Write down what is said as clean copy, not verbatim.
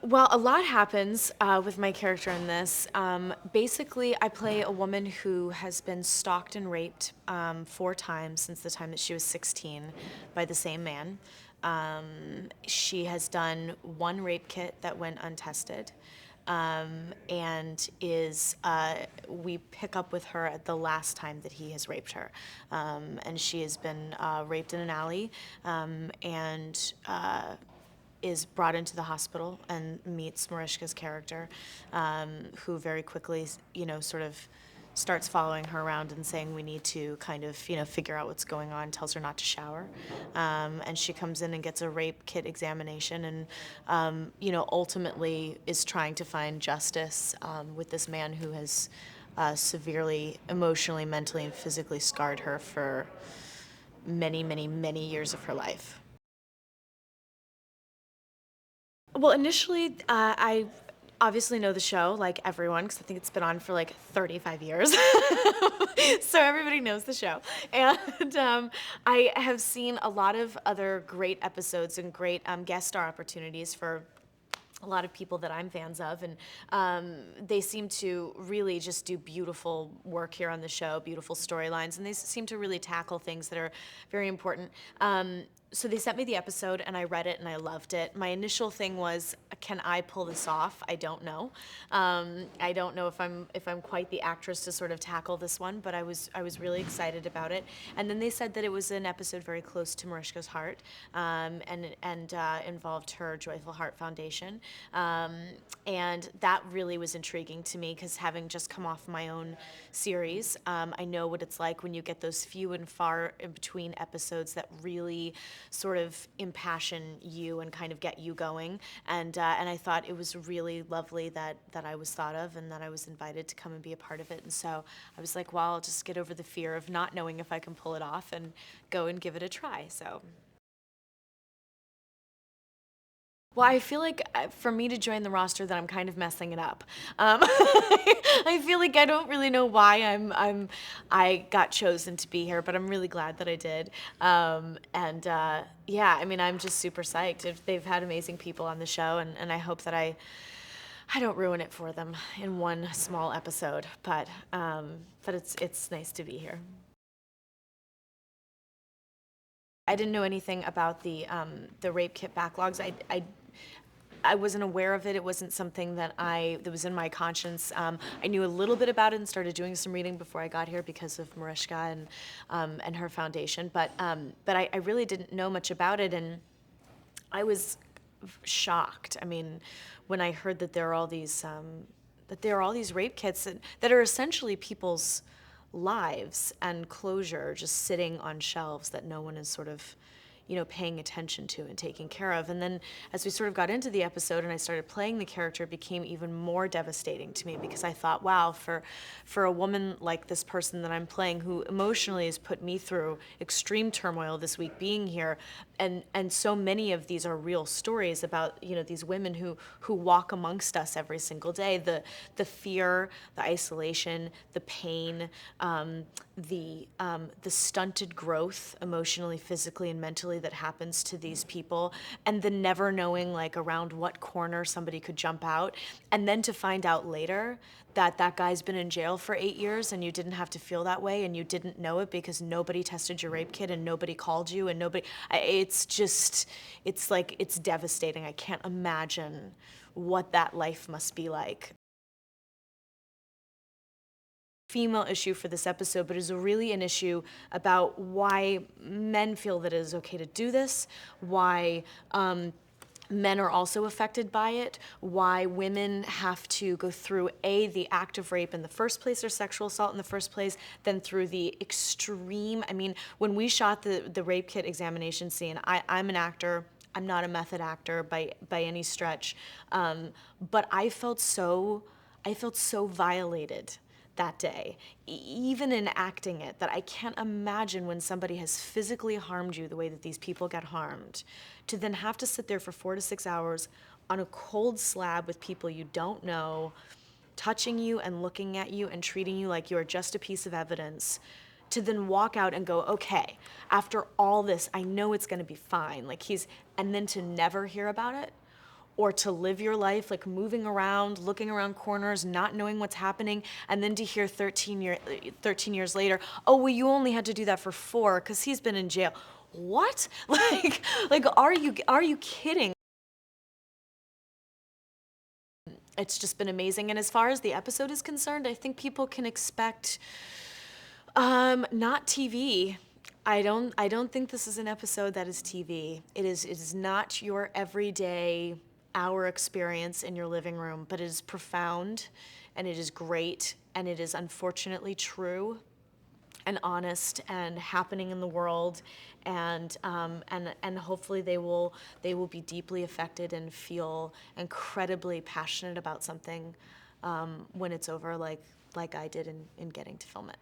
Well, a lot happens with my character in this. Basically, I play a woman who has been stalked and raped 4 times since the time that she was 16 by the same man. She has done one rape kit that went untested. And we pick up with her at the last time that he has raped her. And she has been raped in an alley and is brought into the hospital and meets Mariska's character, who very quickly, sort of starts following her around and saying we need to kind of, figure out what's going on, tells her not to shower. And she comes in and gets a rape kit examination and, ultimately is trying to find justice with this man who has severely emotionally, mentally, and physically scarred her for many, many, many years of her life. Well, initially, I obviously know the show like everyone because I think it's been on for like 35 years. So everybody knows the show. And I have seen a lot of other great episodes and great guest star opportunities for a lot of people that I'm fans of, and they seem to really just do beautiful work here on the show, beautiful storylines, and they seem to really tackle things that are very important. So they sent me the episode, and I read it, and I loved it. My initial thing was, can I pull this off? I don't know. I don't know if I'm quite the actress to sort of tackle this one, but I was really excited about it. And then they said that it was an episode very close to Mariska's heart, and involved her Joyful Heart Foundation. And that really was intriguing to me because having just come off my own series, I know what it's like when you get those few and far in between episodes that really sort of impassion you and kind of get you going. And I thought it was really lovely that I was thought of and that I was invited to come and be a part of it. And so I was like, well, I'll just get over the fear of not knowing if I can pull it off and go and give it a try. So. Well, I feel like for me to join the roster, that I'm kind of messing it up. I feel like I don't really know why I got chosen to be here, but I'm really glad that I did. And yeah, I mean, I'm just super psyched. They've had amazing people on the show, and I hope that I don't ruin it for them in one small episode. But it's nice to be here. I didn't know anything about the rape kit backlogs. I wasn't aware of it. It wasn't something that was in my conscience. I knew a little bit about it and started doing some reading before I got here because of Mariska and her foundation. But I really didn't know much about it, and I was shocked. I mean, when I heard that there are all these rape kits that are essentially people's lives and closure just sitting on shelves that no one is sort of paying attention to and taking care of. And then as we sort of got into the episode and I started playing the character, it became even more devastating to me because I thought, wow, for a woman like this person that I'm playing who emotionally has put me through extreme turmoil this week being here, and so many of these are real stories about these women who walk amongst us every single day, the fear, the isolation, the pain, the stunted growth emotionally, physically, and mentally that happens to these people, and the never knowing like around what corner somebody could jump out, and then to find out later that that guy's been in jail for 8 years and you didn't have to feel that way and you didn't know it because nobody tested your rape kit and nobody called you and it's just, it's like, it's devastating. I can't imagine what that life must be like. Female issue for this episode, but is really an issue about why men feel that it is okay to do this, why men are also affected by it, why women have to go through the act of rape in the first place or sexual assault in the first place, then through the extreme. I mean, when we shot the rape kit examination scene, I'm an actor. I'm not a method actor by any stretch, but I felt so violated that day, even in acting it, that I can't imagine when somebody has physically harmed you the way that these people get harmed, to then have to sit there for 4 to 6 hours on a cold slab with people you don't know, touching you and looking at you and treating you like you're just a piece of evidence, to then walk out and go, okay, after all this, I know it's gonna be fine. And then to never hear about it or to live your life, like moving around, looking around corners, not knowing what's happening, and then to hear 13 years later, oh, well, you only had to do that for 4 because he's been in jail. What? Like, are you kidding? It's just been amazing. And as far as the episode is concerned, I think people can expect not TV. I don't think this is an episode that is TV. It is not your everyday hour experience in your living room, but it is profound and it is great and it is unfortunately true and honest and happening in the world, and hopefully they will be deeply affected and feel incredibly passionate about something when it's over, like I did in getting to film it.